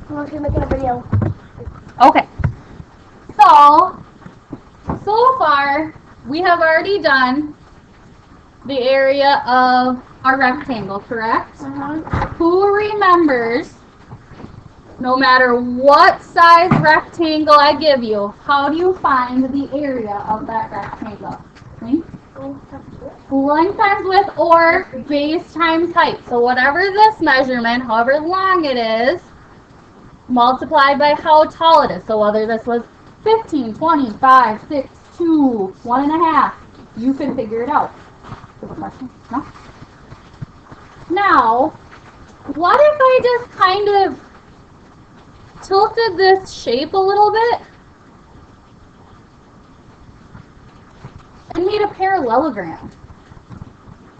Unless you're making a video. Okay. So far, we have already done the area of our rectangle, correct? Who remembers, no matter what size rectangle I give you, how do you find the area of that rectangle? Think? Length times width or base times height. So whatever this measurement, however long it is, multiplied by how tall it is. So whether this was 15, 20, 5, 6, 2, 1.5, you can figure it out. Do you have a question? No? Now, what if I just kind of tilted this shape a little bit and made a parallelogram?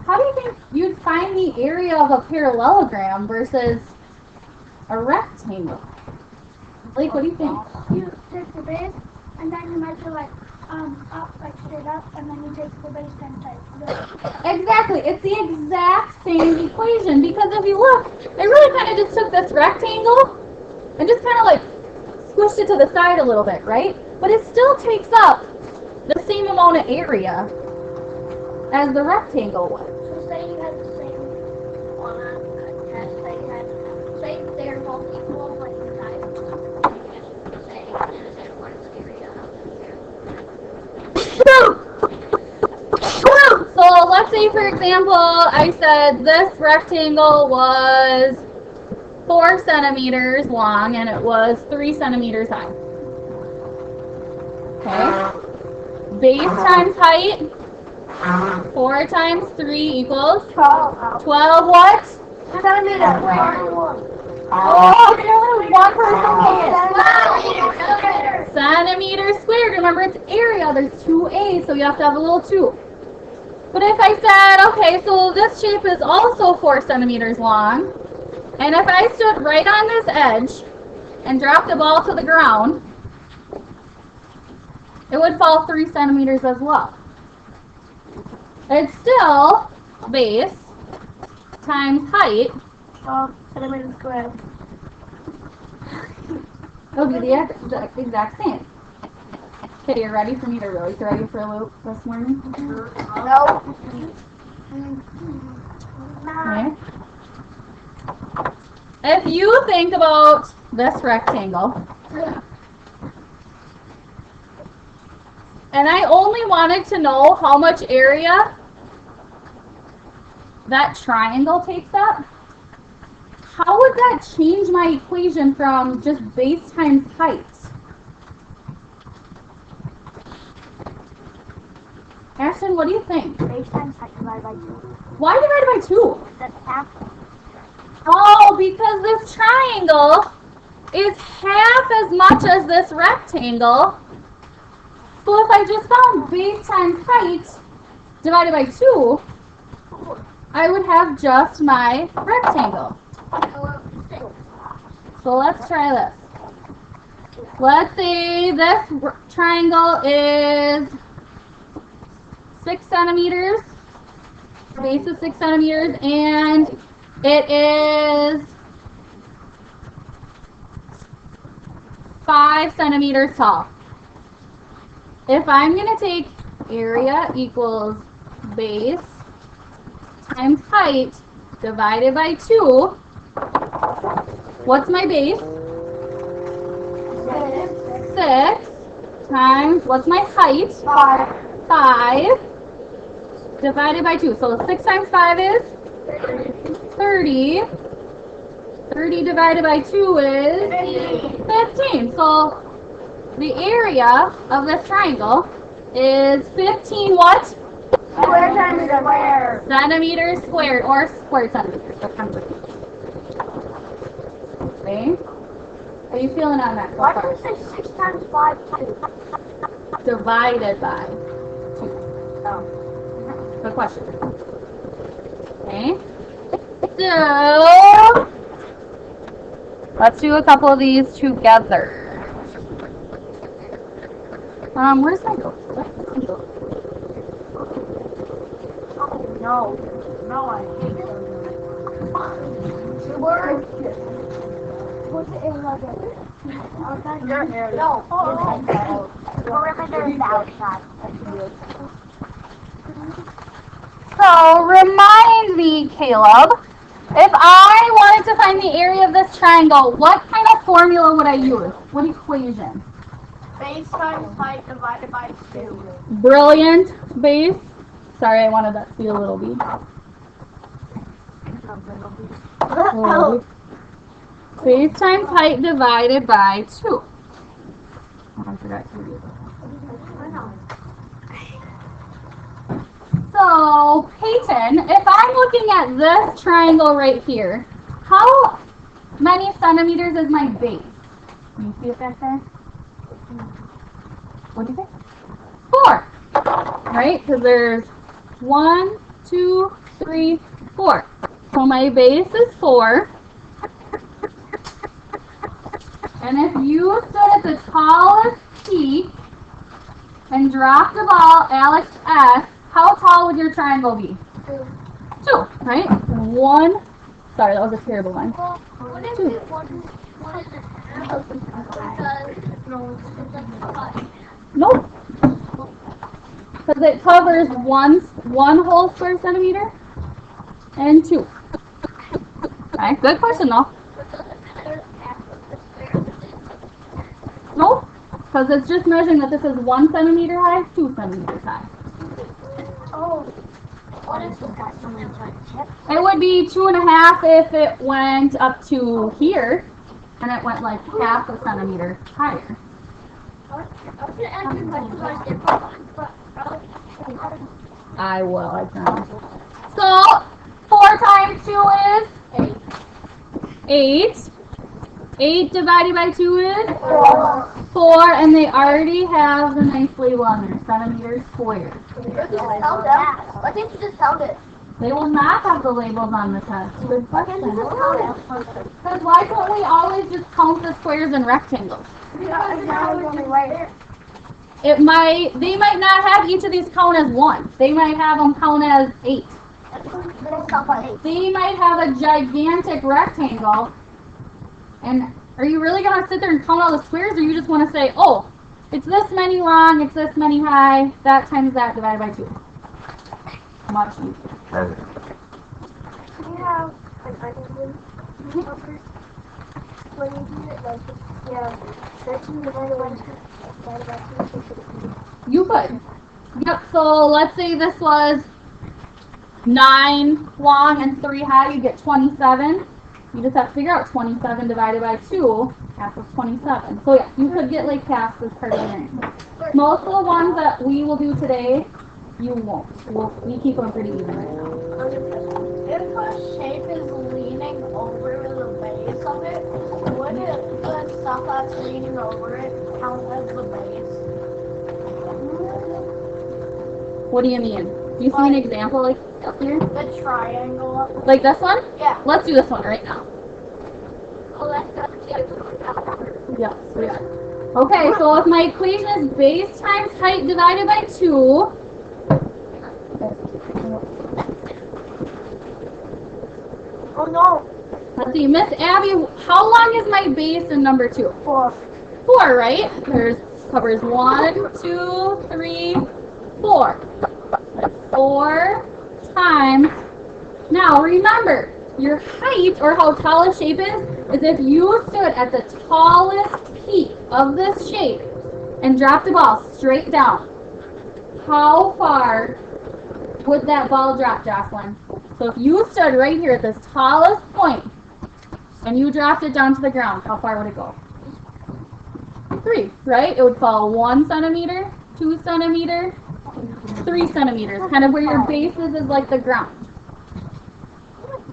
How do you think you'd find the area of a parallelogram versus a rectangle? Like, what do you think? You take the base, and then you measure like up, like straight up, and then you take the base times height. Exactly. It's the exact same equation because if you look, I really kind of just took this rectangle and just kind of like squished it to the side a little bit, right? But it still takes up the same amount of area as the rectangle would. So say you had the same one test, say they're both equal, like the size. Say what's the area of So let's say, for example, I said this rectangle was 4 centimeters long and it was 3 centimeters high. Okay. Base times height. 4 times 3 equals 12 what? centimeters. Oh, there's one person. Centimeters squared. Remember, it's area. There's 2 so you have to have a little 2. But if I said, okay, so this shape is also 4 centimeters long, and if I stood right on this edge and dropped the ball to the ground, it would fall 3 centimeters as well. It's still base times height. 12 centimeters squared. It'll be the exact same. Okay, you ready for me to really throw you for a loop this morning? No. Okay. If you think about this rectangle, and I only wanted to know how much area that triangle takes up, how would that change my equation from just base times height? Ashton, what do you think? Base times height divided by 2. Why divided by 2? That's half. Oh, because this triangle is half as much as this rectangle. So if I just found base times height divided by 2, I would have just my rectangle. So let's try this. Let's say this triangle is 6 centimeters. Base is 6 centimeters, and it is 5 centimeters tall. If I'm going to take area equals base times height divided by 2, what's my base? 6 times, what's my height? 5 divided by 2. So 6 times 5 is 30. 30 divided by 2 is 15. So the area of this triangle is 15 what? Square times square. Centimeters squared, or square centimeters. Okay. How are you feeling on that so Why far? don't you say 6 times 5 2? Divided by 2. Oh. Good question. Okay. So let's do a couple of these together. Where's my go? No. No, I hate those. 2 words. Put it in like a... No. Perimeter is outside. So remind me, Caleb, if I wanted to find the area of this triangle, what kind of formula would I use? What equation? Base times height divided by 2. Brilliant. Base. Sorry, I wanted that to be a little b. Little b. Base times height divided by 2. Oh, I forgot to read it. So, Peyton, if I'm looking at this triangle right here, how many centimeters is my base? Can you see it back there? What do you think? 4. Right? Because there's 1, 2, 3, 4. So my base is 4. And if you stood at the tallest peak and dropped the ball, Alex S., how tall would your triangle be? 2, right? 1. Sorry, that was a terrible one. Well, what if 2. it wasn't 1.5? Because Nope. Because it covers one whole square centimeter and 2. Okay, good question though. Nope. Because it's just measuring that this is 1 centimeter high, 2 centimeters high. Oh, what is that? It would be 2.5 if it went up to here, and it went like half a centimeter higher. I was going to ask you questions on a different one, but I will, I promise. So, 4 times 2 is? 8. 8 divided by 2 is? 4, and they already have the nice label on there, centimeters squared. I think you just found it. They will not have the labels on the test. Good question. Because why can't we always just count the squares and rectangles? They might not have each of these count as 1. They might have them count as 8. They might have a gigantic rectangle. And are you really going to sit there and count all the squares, or you just want to say, oh, it's this many long, it's this many high, that times that divided by 2. Much easier. Can you have an onion numbers? When you do it, like, yeah, 13 divided by 2. You could. Yep, so let's say this was 9 long and 3 high, you get 27. You just have to figure out 27 divided by 2, half of 27. So yeah, you could get like half this part of the ring. Most of the ones that we will do today, you won't. We keep them pretty even right now. If a shape is leaning over the base of it, would the stuff that's leaning over it count as the base? What do you mean? Do you see an example like up here? The triangle up. Like this one? Yeah. Let's do this one right now. Oh, that's good. Yes, we are. Okay, so if my equation is base times height divided by 2. Oh no. Let's see, Miss Abby, how long is my base in number 2? 4. 4, right? There's covers 1, 2, 3, 4. 4 times. Now remember, your height, or how tall a shape is if you stood at the tallest peak of this shape and dropped the ball straight down. How far would that ball drop, Jocelyn? So if you stood right here at this tallest point and you dropped it down to the ground, how far would it go? 3, right? It would fall 1 centimeter, 2 centimeter, 3 centimeters, kind of where your base is like the ground.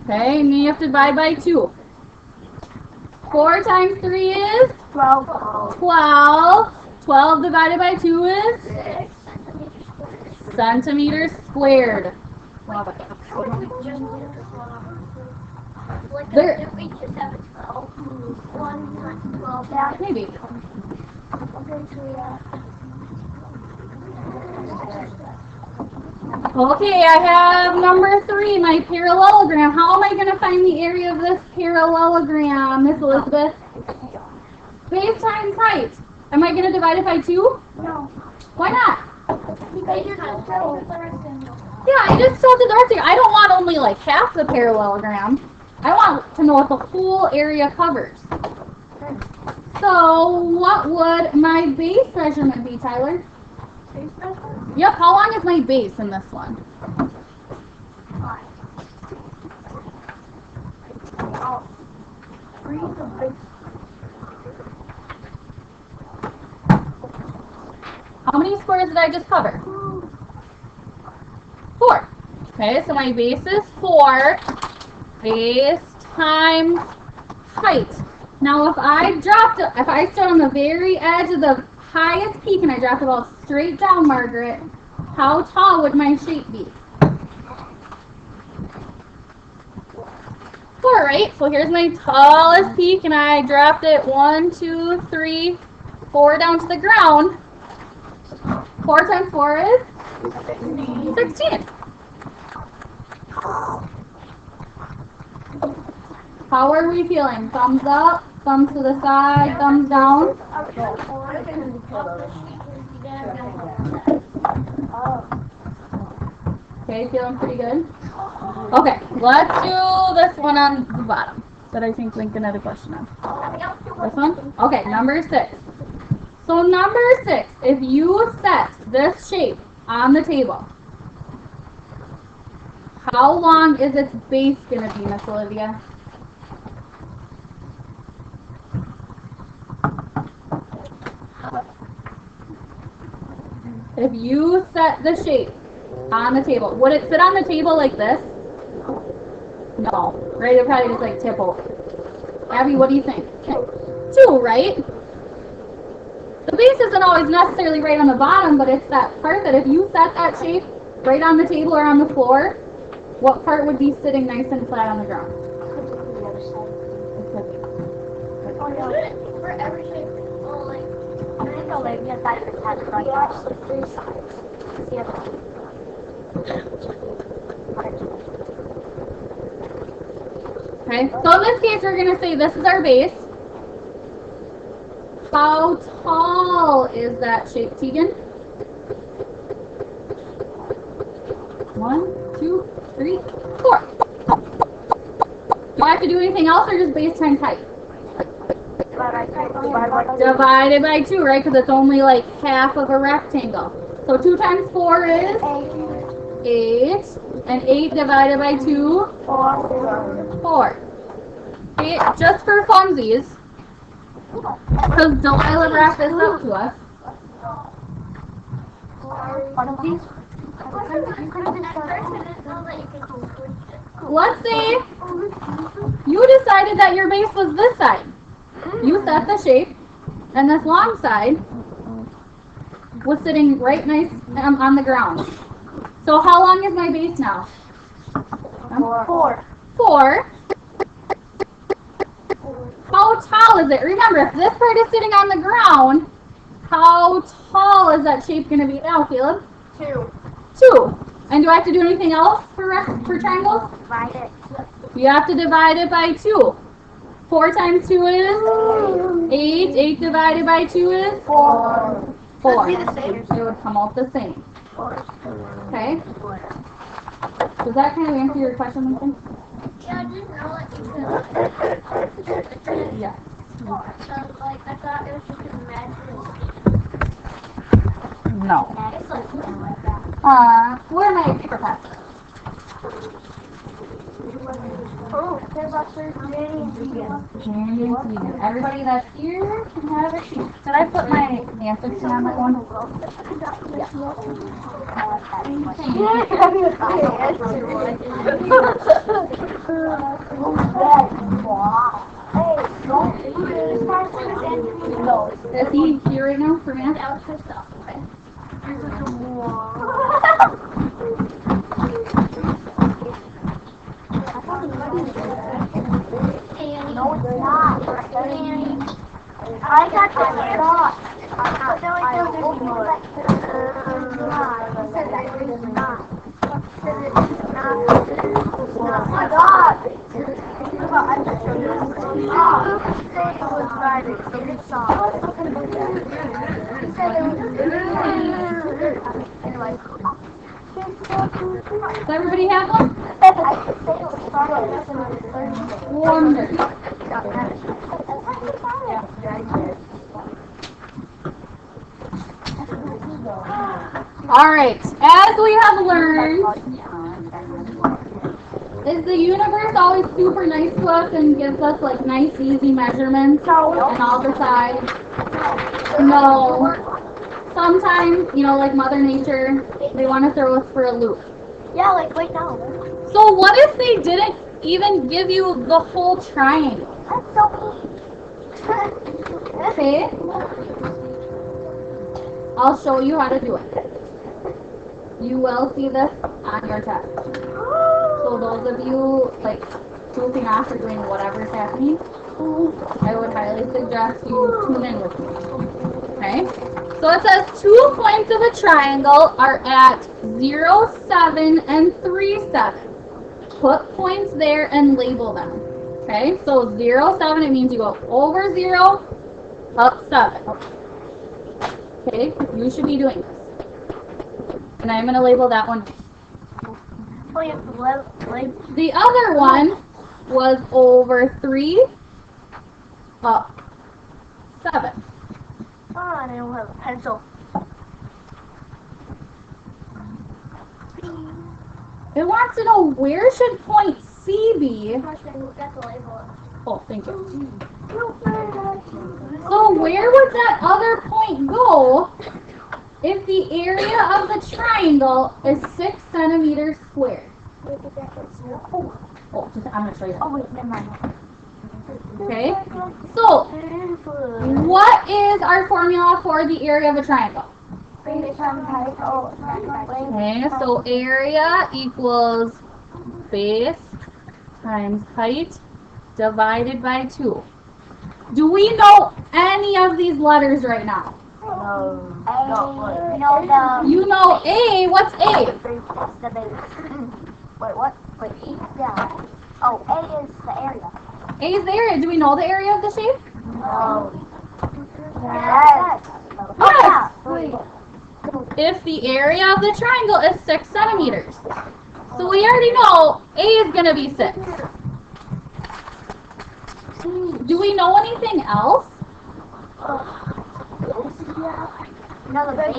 Okay, and then you have to divide by 2. 4 times 3 is? 12. 12. 12 divided by 2 is? 6 Centimeters squared. Love it. Like There- if we just have a 12. 1 times 12. Yeah, maybe. Okay, so Okay, I have number 3, my parallelogram. How am I going to find the area of this parallelogram, Miss Elizabeth? Base times height. Am I going to divide it by 2? No. Why not? Because you're just telling the rectangle. Yeah, I just told the rectangle. I don't want only like half the parallelogram. I want to know what the whole area covers. So, what would my base measurement be, Tyler? Base measurement? Yep, how long is my base in this one? 5. Oh. 3 is the base. How many squares did I just cover? 4. Okay, so my base is 4. Base times height. Now if I stood on the very edge of the highest peak and I dropped about straight down, Margaret, how tall would my shape be? 4, right? So here's my tallest peak and I dropped it 1, 2, 3, 4 down to the ground. 4 times 4 is 16. How are we feeling? Thumbs up, thumbs to the side, thumbs down. Okay, feeling pretty good? Okay, let's do this one on the bottom that I think Lincoln had a question on. This one? Okay, number 6. So number 6, if you set this shape on the table, how long is its base going to be, Miss Olivia? If you set the shape on the table, would it sit on the table like this? No, right? It would probably just like tip over. Abby, what do you think? 2, right? The base isn't always necessarily right on the bottom, but it's that part that if you set that shape right on the table or on the floor, what part would be sitting nice and flat on the ground? For every shape, well, like, I think Olivia thought it had like actually 3 sides. Okay, so in this case, we're going to say this is our base. How tall is that shape, Tegan? 1, 2, 3, 4. Do I have to do anything else or just base times height? Divided by 2, right? Because it's only like half of a rectangle. So 2 times 4 is 8. And 8 divided by 2? 4. Okay, just for funsies, because Delilah brought this up to us. Let's say you decided that your base was this side. You set the shape, and this long side was sitting right nice on the ground. So how long is my base now? 4. 4. How tall is it? Remember, if this part is sitting on the ground, how tall is that shape going to be now, Caleb? 2. 2. And do I have to do anything else for triangles? Divide it. You have to divide it by 2. 4 times 2 is 8. 8 divided by 2 is 4. 4. Would it be the same? It would come out the same. 4. Okay? Does that kind of answer your question, Lincoln? Yeah, I didn't know that you could. Yeah. So, like, I thought it was just imaginary. No. It's like something like that. Where are my paper cuts? Oh, there's actually Jenny and Tegan. Jenny and Tegan. Everybody that's here can have a sheet. Did I put my answer sheet on that one? Is he here right now for math? That was her stuff. Okay. No, it's not. I got the shot. I said that it was not. Oh my God! Does everybody have them? Wonderful. Alright, as we have learned, is the universe always super nice to us and gives us like nice easy measurements on all the sides? No. Sometimes, you know, like Mother Nature, they want to throw us for a loop. Yeah, like right now. So what if they didn't even give you the whole triangle? That's so mean. Okay? I'll show you how to do it. You will see this on your test. So those of you like goofing off or doing whatever's happening, I would highly suggest you tune in with me. Okay? So it says 2 points of a triangle are at 0, 7, and 3, 7. Put points there and label them. Okay? So 0, 7, it means you go over 0, up 7. Okay? You should be doing this. And I'm going to label that one. The other one was over 3, up 7. Oh, and I don't have a pencil. It wants to know where should point C be. Oh, thank you. So where would that other point go if the area of the triangle is 6 centimeters squared? Oh, I'm going to show you. Oh, wait, never mind. Okay, so what is our formula for the area of a triangle? Okay, so area equals base times height divided by 2. Do we know any of these letters right now? No. You know A. What's A? The base. Wait, what? Wait, yeah. Oh, A is the area. A is the area. Do we know the area of the shape? No. Yes. Yeah. If the area of the triangle is 6 centimeters. So we already know A is going to be 6. Do we know anything else? No, the base.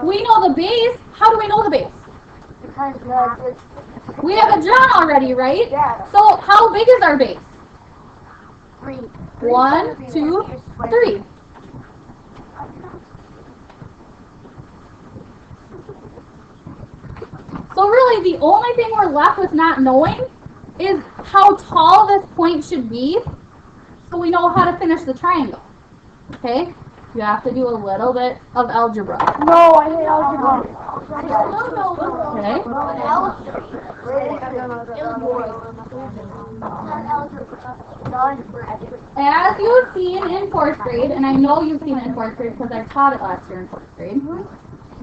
We know the base. How do we know the base? Because We have it drawn already, right? Yeah. So how big is our base? 3. 1, 2, 3. So really the only thing we're left with not knowing is how tall this point should be so we know how to finish the triangle. Okay? You have to do a little bit of algebra. No, I hate algebra. Okay? As you've seen in 4th grade, and I know you've seen it in 4th grade because I taught it last year in 4th grade,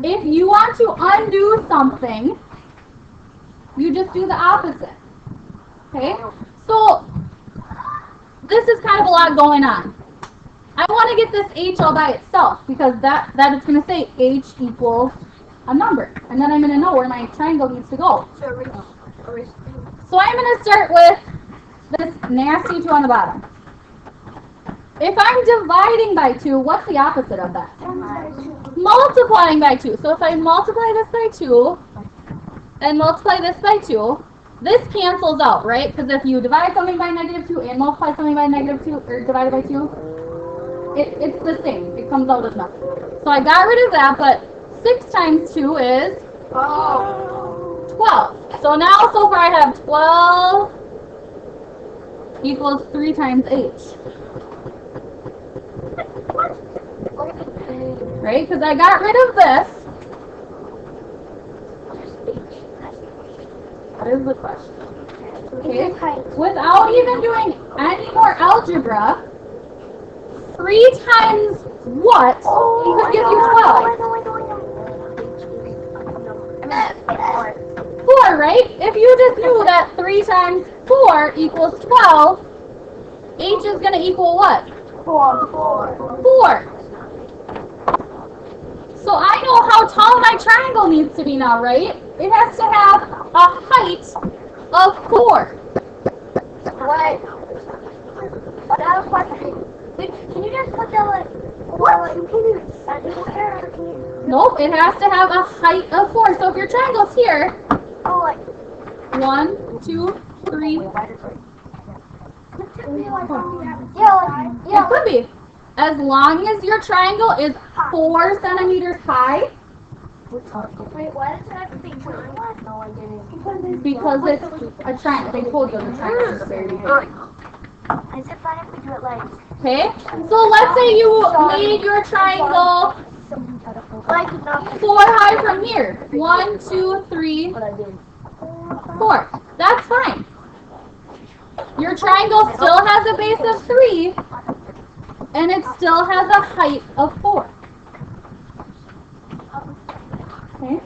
if you want to undo something, you just do the opposite. Okay? So, this is kind of a lot going on. I want to get this h all by itself because that it's going to say h equals a number. And then I'm going to know where my triangle needs to go. So I'm going to start with this nasty 2 on the bottom. If I'm dividing by 2, what's the opposite of that? Multiplying by 2. So if I multiply this by 2 and multiply this by 2, this cancels out, right? Because if you divide something by -2 and multiply something by -2 or divide it by 2, it's the same. It comes out as nothing. So I got rid of that, but 6 times 2 is 12. So now so far I have 12 equals 3 times h. Right? Because I got rid of this. That is the question. Okay? Without even doing any more algebra, 3 times what could give you 12? 4, right? If you just knew that 3 times 4 equals 12, h is going to equal what? 4. 4. So I know how tall my triangle needs to be now, right? It has to have a height of 4. Wait. Another question. Can you just put that like, what? You can't even anywhere. Nope, it has to have a height of 4. So if your triangle's here, Oh, like. 1, 2, 3. It could be. As long as your triangle is 4 centimeters high, Wait, why does it have to be 4? No, I didn't. because it's a triangle. They told you the triangle is very big. Is it fun if we do it like. Okay? So let's say you made your triangle Like nothing. 4 high from here. 1, 2, 3, 4. That's fine. Your triangle still has a base of 3, and it still has a height of 4. Okay?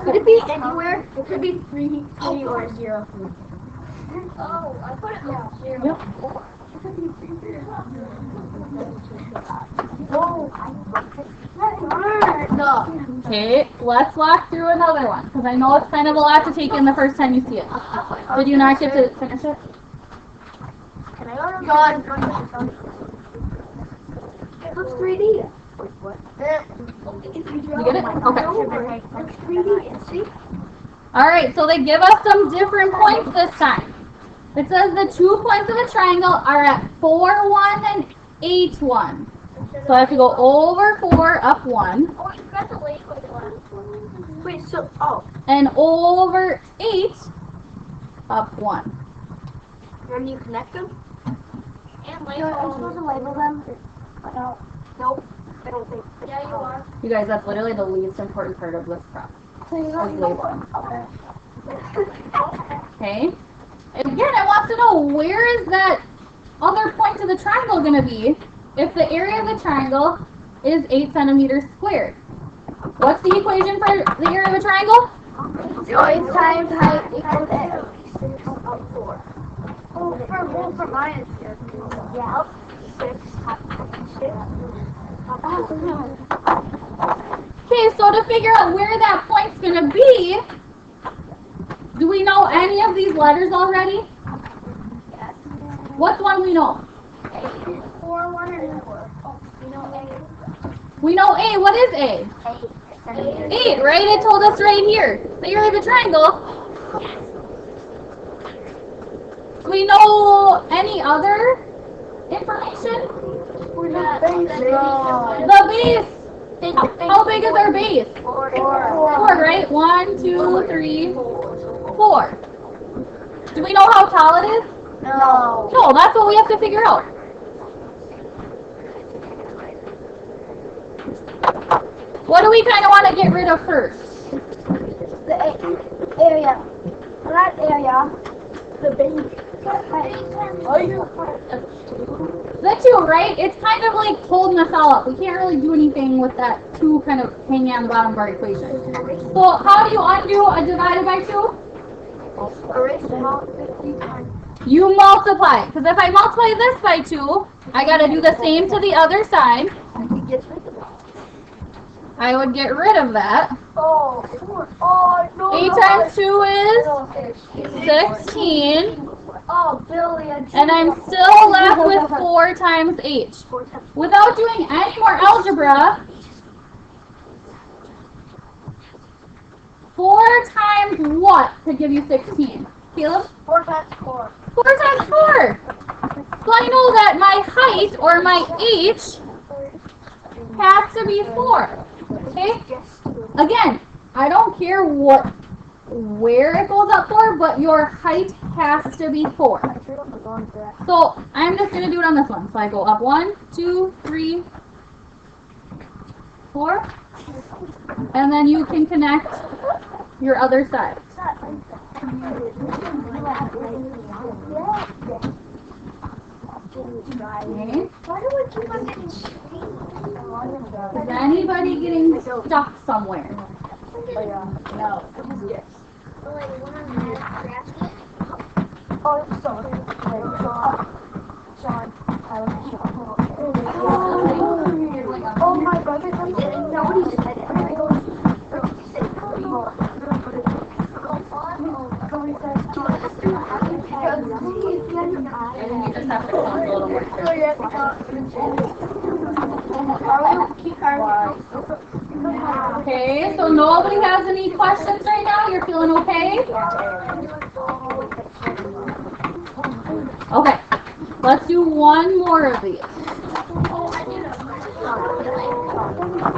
Could it be anywhere? It could be 3 or 0. Oh, I put it like 0. Yep. No. Okay, let's walk through another one, because I know it's kind of a lot to take in the first time you see it. Did you not get to finish it? Can I go to God? It looks 3D. What? You get it? Okay. Looks 3D. See? Alright, so they give us some different points this time. It says the 2 points of a triangle are at 4, 1, and 8, 1. So I have to go over 4, up 1, Oh, you got the late one. Wait, so, oh. and over 8, up 1. When you connect them? And label them. Are you supposed to label them? No. Nope. I don't think. Yeah, you are. You guys, that's literally the least important part of this prep. So you Is don't labeling. Okay. Okay? And again, I want to know, where is that other point of the triangle going to be if the area of the triangle is 8 centimeters squared? What's the equation for the area of a triangle? Joint times height equals x. 4. Oh, for mine it's here. Yeah. 6. Okay, so to figure out where that point's going to be, do we know any of these letters already? Yes. What's one we know? 4, 1, and 4. Oh, you know We know A. What is A? 8. 8, right? It told us right here. The area of a triangle. Do we know any other information? The base. How big is our base? 4, right? 1, 2, 3, 4. Do we know how tall it is? No. No, that's what we have to figure out. What do we kind of want to get rid of first? The area. That area. The base. The 2, right? It's kind of like holding us all up. We can't really do anything with that 2 kind of hanging on the bottom of our equation. So how do you undo a divided by 2? You multiply. Because if I multiply this by 2, I got to do the same to the other side. I would get rid of that. Oh, no. 8 times 2 is 16. Oh, Billy. And I'm still left with 4 times h. Without doing any more algebra, 4 times what to give you 16? Caleb? 4 times 4. 4 times 4. So I know that my height, or my h, has to be 4. Okay? Again, I don't care where it goes up for, but your height has to be 4. So I'm just going to do it on this one. So I go up 1, 2, 3, 4. And then you can connect your other side. Okay. Is anybody getting stuck somewhere? yeah. No. Yes. Like one of them has basket. Oh, Sean. Oh, my brother comes in. Nobody said it. I think you just have to count a little more carefully. Okay, so nobody has any questions right now? You're feeling okay? Okay, let's do one more of these. Oh, I did a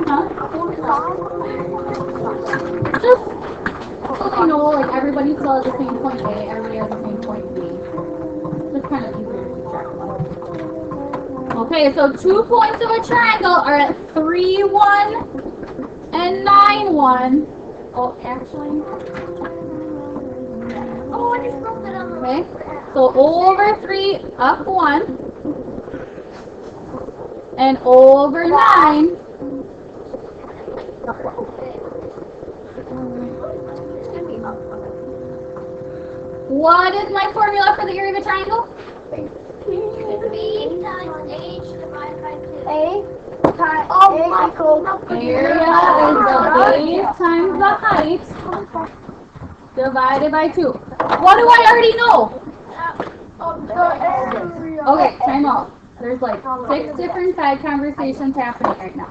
Huh? Just so you know, like everybody still has the same point A, everybody has the same point B. Just kind of easier to keep track of. Okay, so 2 points of a triangle are at 3, 1, and 9, 1. Oh, actually. Oh, I just broke it on the Okay, so O over 3, up 1, and O over 9. What is my formula for the area of a triangle? B times H divided by 2. A equals Area is the base times the height divided by 2. What do I already know? Okay, time out. There's like 6 different side conversations happening right now.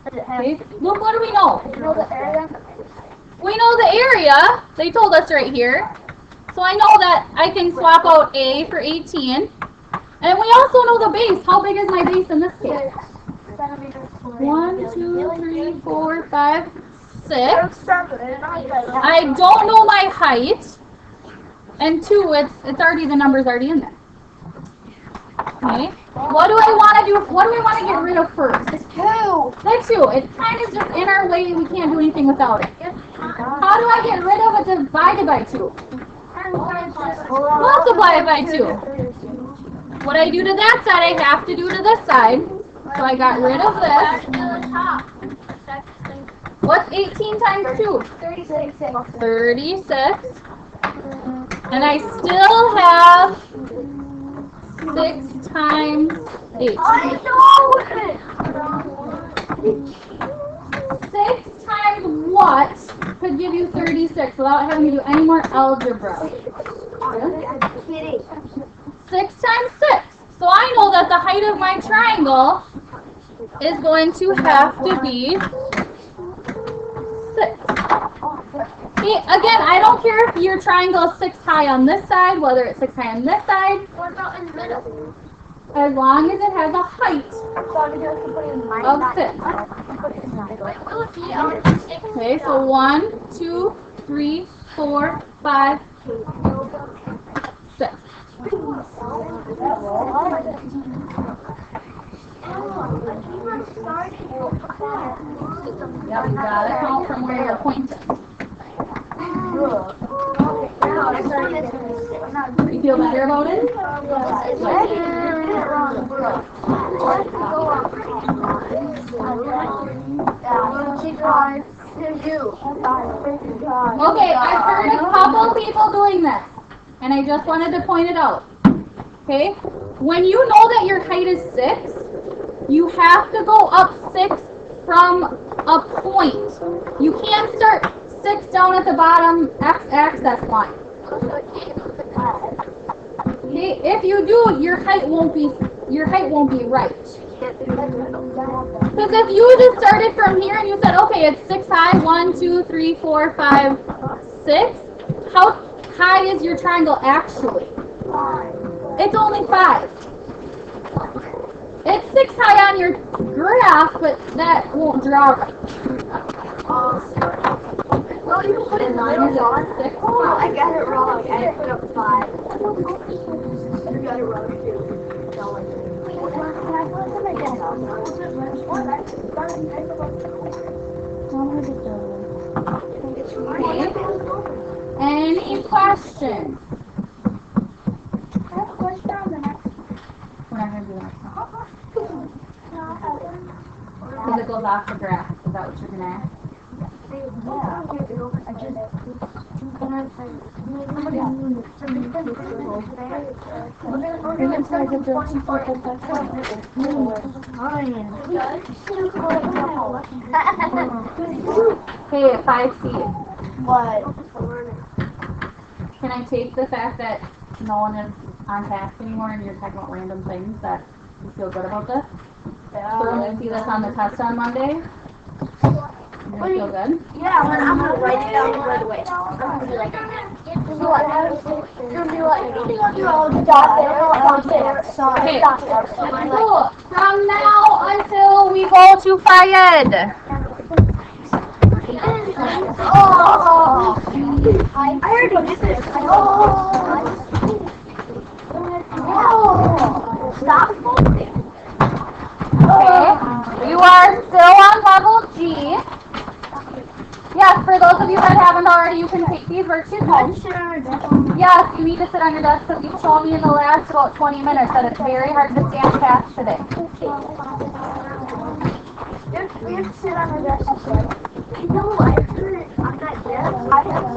Okay, look, what do we know? We know the area. They told us right here. So I know that I can swap out A for 18. And we also know the base. How big is my base in this case? 1, 2, 3, 4, 5, 6. I don't know my height. And 2, it's already, the number's already in there. Okay. What do I want to do? What do we want to get rid of first? It's 2. The 2. It's kind of just in our way. We can't do anything without it. How do I get rid of it divided by 2? Multiply it by 2. What I do to that side, I have to do to this side. So I got rid of this. What's 18 times 2? 36. And I still have 6 times 8. I know! 6 times what could give you 36 without having to do any more algebra? I'm kidding. 6 times 6. So I know that the height of my triangle is going to have to be 6. See, again, I don't care if your triangle is 6 high on this side, whether it's 6 high on this side, What about in the middle? as long as it has a height of 6. Wait, will it be on 6? Okay, so 1, 2, 3, 4, 5, 6. Yeah, we gotta count from where you're pointing. You feel better about it? Okay, I've heard a couple people doing this, and I just wanted to point it out. Okay? When you know that your height is 6, you have to go up 6 from a point. You can't start 6 down at the bottom x-axis line. Okay? If you do, your height won't be right. Because if you just started from here and you said, okay, it's 6 high, 1, 2, 3, 4, 5, 6, how high is your triangle actually? It's only 5. It's 6 high on your graph, but that won't draw right. Oh, you put it on. Oh, I got it wrong. I put up 5. You got it wrong too. Okay. Any questions? We're not going to do that. Because it goes off the graph. Is that what you're gonna ask? Hey, 5C. What? Can I take the fact that no one is on task anymore and you're talking about random things that you feel good about this? So when you see this on the test on Monday, you gonna feel good? Yeah, I'm gonna write it down right away. I'm gonna be like, Okay. So from now until we go to FIED. Oh, I already did this. Oh, stop folding. Okay. You are still on level G. Yes, for those of you that haven't already, you can take these worksheets home. Yes, you need to sit on your desk because you've shown me in the last about 20 minutes that it's very hard to stand fast today. We have to sit on our desk. No, I'm not dead.